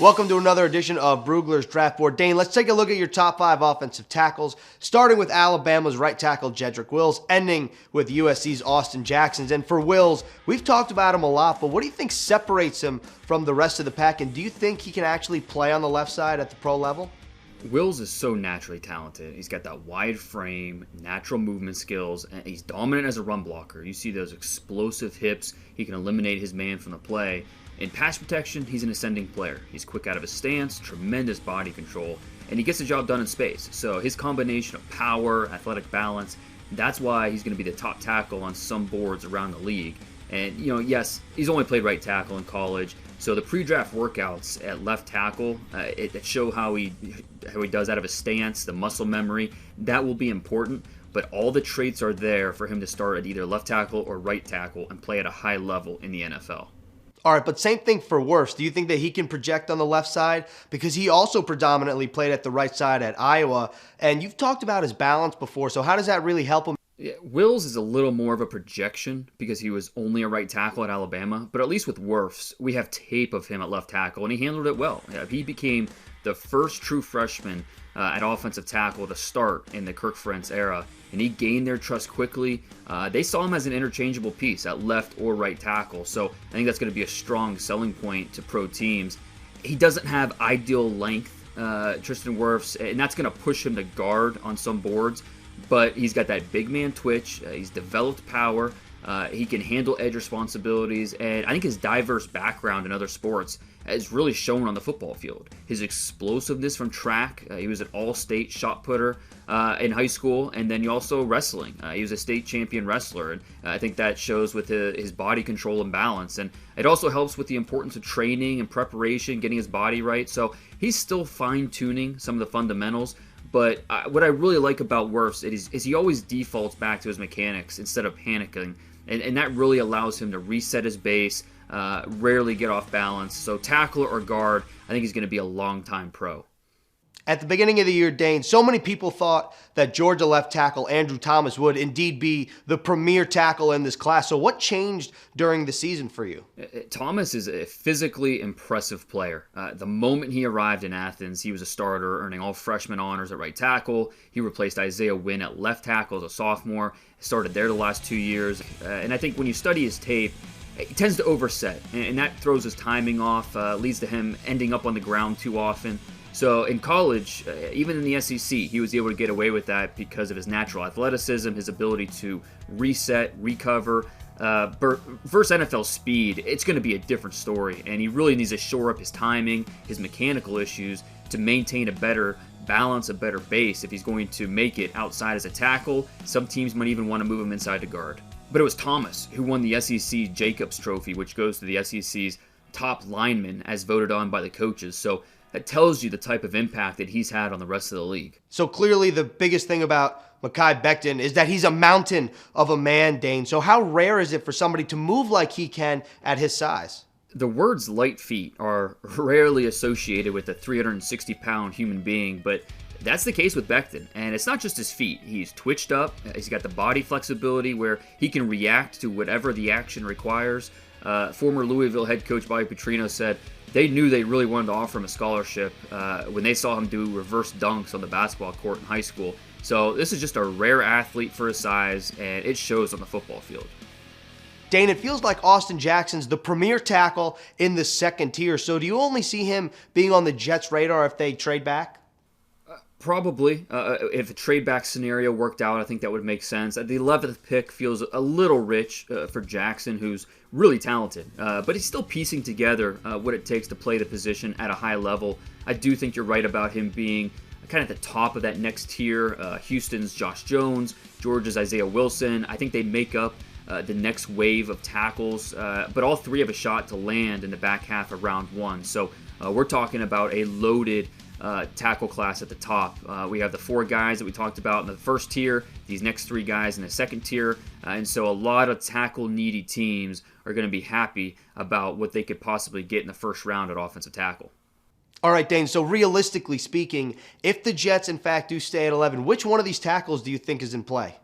Welcome to another edition of Brugler's Draft Board. Dane, let's take a look at your top 5 offensive tackles, starting with Alabama's right tackle Jedrek Wills, ending with USC's Austin Jackson's. And for Wills, we've talked about him a lot, but what do you think separates him from the rest of the pack, and do you think he can actually play on the left side at the pro level? Wills is so naturally talented. He's got that wide frame, natural movement skills, and he's dominant as a run blocker. You see those explosive hips. He can eliminate his man from the play. In pass protection, he's an ascending player. He's quick out of his stance, tremendous body control, and he gets the job done in space. So his combination of power, athletic balance, that's why he's going to be the top tackle on some boards around the league. And, yes, he's only played right tackle in college, so the pre-draft workouts at left tackle it show how he does out of his stance, the muscle memory. That will be important, but all the traits are there for him to start at either left tackle or right tackle and play at a high level in the NFL. All right, but same thing for Wharfs. Do you think that he can project on the left side? Because he also predominantly played at the right side at Iowa, and you've talked about his balance before, so how does that really help him? Yeah, Wills is a little more of a projection because he was only a right tackle at Alabama, but at least with Wharfs, we have tape of him at left tackle, and he handled it well. He became the first true freshman at offensive tackle to start in the Kirk Ferentz era, and he gained their trust quickly. They saw him as an interchangeable piece at left or right tackle, so I think that's going to be a strong selling point to pro teams. He doesn't have ideal length, Tristin Wharfs, and that's going to push him to guard on some boards, but he's got that big man twitch. He's developed power. He can handle edge responsibilities, and I think his diverse background in other sports is really shown on the football field. His explosiveness from track, he was an all-state shot putter in high school, and then also wrestling. He was a state champion wrestler, and I think that shows with his body control and balance, and it also helps with the importance of training and preparation, getting his body right, so he's still fine-tuning some of the fundamentals. But what I really like about Wharfs is he always defaults back to his mechanics instead of panicking. And that really allows him to reset his base, rarely get off balance. So tackler or guard, I think he's going to be a long-time pro. At the beginning of the year, Dane, so many people thought that Georgia left tackle Andrew Thomas would indeed be the premier tackle in this class. So what changed during the season for you? Thomas is a physically impressive player. The moment he arrived in Athens, he was a starter, earning all freshman honors at right tackle. He replaced Isaiah Wynn at left tackle as a sophomore. Started there the last 2 years. And I think when you study his tape, he tends to overset, and that throws his timing off, leads to him ending up on the ground too often. So in college, even in the SEC, he was able to get away with that because of his natural athleticism, his ability to reset, recover. Versus NFL speed, it's going to be a different story, and he really needs to shore up his timing, his mechanical issues to maintain a better balance, a better base if he's going to make it outside as a tackle. Some teams might even want to move him inside to guard. But it was Thomas who won the SEC Jacobs Trophy, which goes to the SEC's top lineman as voted on by the coaches. So that tells you the type of impact that he's had on the rest of the league. So clearly the biggest thing about Makai Becton is that he's a mountain of a man, Dane. So how rare is it for somebody to move like he can at his size? The words light feet are rarely associated with a 360-pound human being, but that's the case with Becton. And it's not just his feet. He's twitched up. He's got the body flexibility where he can react to whatever the action requires. Former Louisville head coach Bobby Petrino said they knew they really wanted to offer him a scholarship when they saw him do reverse dunks on the basketball court in high school. So this is just a rare athlete for his size, and it shows on the football field. Dane, it feels like Austin Jackson's the premier tackle in the second tier. So do you only see him being on the Jets' radar if they trade back? Probably. If a trade back scenario worked out, I think that would make sense. The 11th pick feels a little rich for Jackson, who's really talented. But he's still piecing together what it takes to play the position at a high level. I do think you're right about him being kind of at the top of that next tier. Houston's Josh Jones, Georgia's Isaiah Wilson. I think they make up the next wave of tackles. But all three have a shot to land in the back half of round one. So we're talking about a loaded tackle class at the top. We have the 4 guys that we talked about in the first tier, these next 3 guys in the second tier, and so a lot of tackle-needy teams are going to be happy about what they could possibly get in the first round at offensive tackle. All right, Dane, so realistically speaking, if the Jets in fact do stay at 11, which one of these tackles do you think is in play?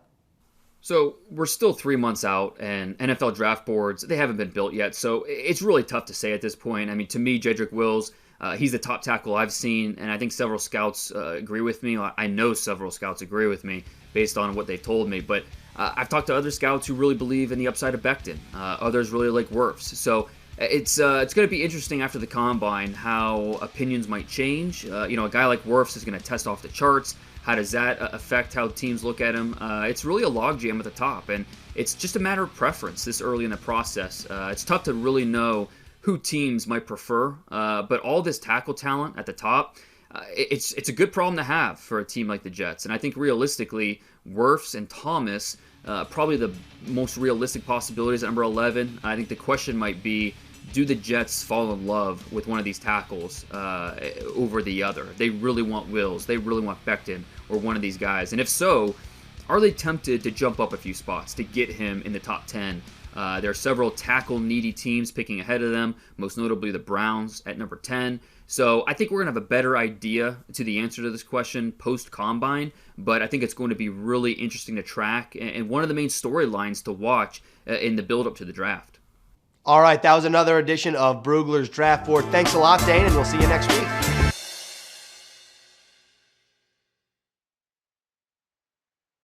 So we're still 3 months out, and NFL draft boards, they haven't been built yet, so it's really tough to say at this point. I mean, to me, Jedrek Wills, He's the top tackle I've seen, and I think several scouts agree with me. I know several scouts agree with me based on what they've told me. But I've talked to other scouts who really believe in the upside of Becton. Others really like Wharfs. So it's going to be interesting after the combine how opinions might change. A guy like Wharfs is going to test off the charts. How does that affect how teams look at him? It's really a logjam at the top, and it's just a matter of preference this early in the process. It's tough to really know who teams might prefer, but all this tackle talent at the top, it's a good problem to have for a team like the Jets. And I think realistically, Wharfs and Thomas, probably the most realistic possibilities at number 11. I think the question might be, do the Jets fall in love with one of these tackles over the other? They really want Wills, they really want Becton, or one of these guys. And if so, are they tempted to jump up a few spots to get him in the top 10? There are several tackle-needy teams picking ahead of them, most notably the Browns at number 10. So I think we're going to have a better idea to the answer to this question post-Combine, but I think it's going to be really interesting to track and one of the main storylines to watch in the build-up to the draft. All right, that was another edition of Brugler's Draft Board. Thanks a lot, Dane, and we'll see you next week.